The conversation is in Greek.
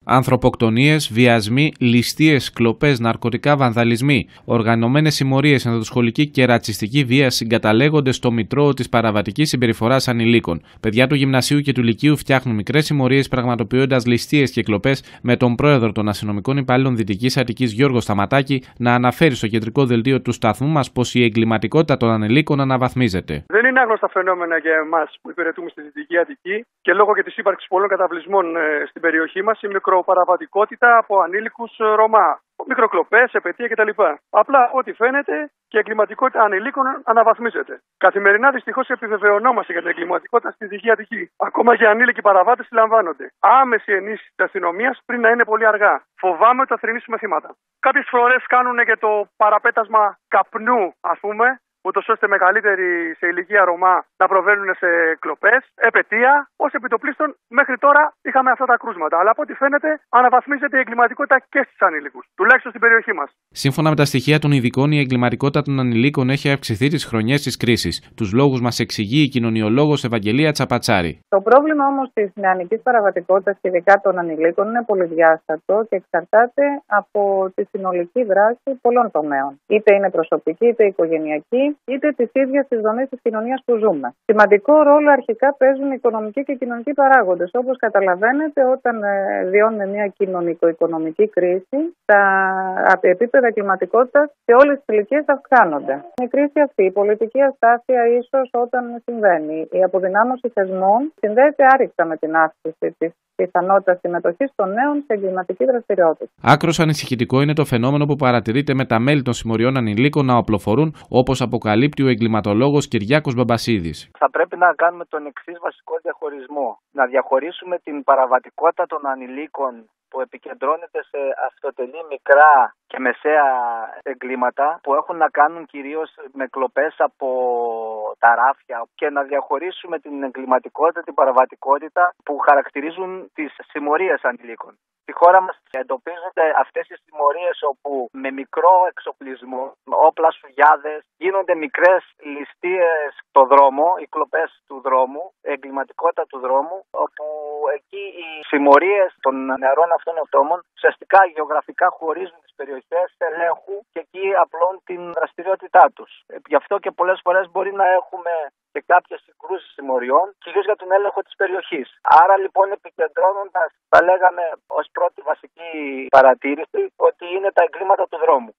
Ανθρωποκτονίες, βιασμοί, ληστείες, κλοπές, ναρκωτικά, βανδαλισμοί, οργανωμένες συμμορίες, ενδοσχολική και ρατσιστική βία συγκαταλέγονται στο μητρό της παραβατικής συμπεριφοράς ανηλίκων. Παιδιά του γυμνασίου και του λυκείου φτιάχνουν μικρές συμμορίες πραγματοποιώντας ληστείες και κλοπές, με τον πρόεδρο των αστυνομικών υπαλλήλων Δυτικής Αττικής Γιώργο Σταματάκη να αναφέρει στο κεντρικό δελτίο του σταθμού μας πως η εγκληματικότητα των ανηλίκων αναβαθμίζεται. Δεν είναι άγνωστα φαινόμενα για εμάς που υπηρετούμε στη Δυτική Αττική και λόγω και της ύπαρξης πολλών καταβλισμών στην περιοχή μας, η μικροπαραβατικότητα από ανήλικους Ρωμά. Μικροκλοπές, επετεία κτλ. Απλά ό,τι φαίνεται και η εγκληματικότητα ανηλίκων αναβαθμίζεται. Καθημερινά δυστυχώς επιβεβαιωνόμαστε για την εγκληματικότητα στη Δυτική Αττική. Ακόμα και ανήλικοι παραβάτες συλλαμβάνονται. Άμεση ενίσχυση της αστυνομίας πριν να είναι πολύ αργά. Φοβάμαι ότι θα θρηνήσουμε θύματα. Κάποιες φορές κάνουν και το παραπέτασμα καπνού, ας πούμε, ούτως ώστε μεγαλύτεροι σε ηλικία Ρωμά να προβαίνουν σε κλοπές, επετεία. Ως επιτοπλίστων μέχρι τώρα είχαμε αυτά τα κρούσματα. Αλλά από ό,τι φαίνεται αναβαθμίζεται η εγκληματικότητα και στους ανήλικους, τουλάχιστον στην περιοχή μας. Σύμφωνα με τα στοιχεία των ειδικών, η εγκληματικότητα των ανηλίκων έχει αυξηθεί τις χρονιές της κρίσης. Τους λόγους μας εξηγεί η κοινωνιολόγος Ευαγγελία Τσαπατσάρη. Το πρόβλημα όμως της νεανικής παραβατικότητας και ειδικά των ανηλίκων είναι πολυδιάστατο και εξαρτάται από τη συνολική δράση πολλών τομέων. Είτε είναι προσωπική, είτε οικογενειακή, είτε τη ίδια τη δομή τη κοινωνία που ζούμε. Σημαντικό ρόλο αρχικά παίζουν οι οικονομικοί και κοινωνικοί παράγοντες. Όπως καταλαβαίνετε, όταν βιώνουμε μια κοινωνικο-οικονομική κρίση, τα επίπεδα εγκληματικότητας σε όλες τις ηλικίες αυξάνονται. Η κρίση αυτή, η πολιτική αστάθεια, ίσως όταν συμβαίνει, η αποδυνάμωση θεσμών συνδέεται άρρηκτα με την αύξηση της πιθανότητα συμμετοχής των νέων σε εγκληματική δραστηριότητα. Άκρως ανησυχητικό είναι το φαινόμενο που παρατηρείται με τα μέλη των συμμοριών ανηλίκων να οπλοφορούν, όπως αποκαλύπτει ο εγκληματολόγος Κυριάκος Μπαμπασίδης. Θα πρέπει να κάνουμε τον εξής βασικό διαχωρισμό. Να διαχωρίσουμε την παραβατικότητα των ανηλίκων που επικεντρώνεται σε αυτοτελή μικρά και μεσαία εγκλήματα που έχουν να κάνουν κυρίως με κλοπές από τα ράφια, και να διαχωρίσουμε την εγκληματικότητα, την παραβατικότητα που χαρακτηρίζουν τις συμμορίες ανηλίκων. Στη χώρα μας εντοπίζονται αυτές οι συμμορίες όπου με μικρό εξοπλισμό, όπλα, σφουγιάδες, γίνονται μικρές ληστείες στο δρόμο, οι κλοπές του δρόμου, εγκληματικότητα του δρόμου, όπου εκεί οι συμμορίες των νεαρών αυτών ατόμων ουσιαστικά γεωγραφικά χωρίζουν τις περιοχές ελέγχου και εκεί απλώνουν την δραστηριότητά τους. Γι' αυτό και πολλές φορές μπορεί να έχουμε και κάποιες συγκρούσεις συμμοριών, κυρίως για τον έλεγχο της περιοχής. Άρα λοιπόν, επικεντρώνοντας, θα λέγαμε ως πρώτη βασική παρατήρηση ότι είναι τα εγκλήματα του δρόμου.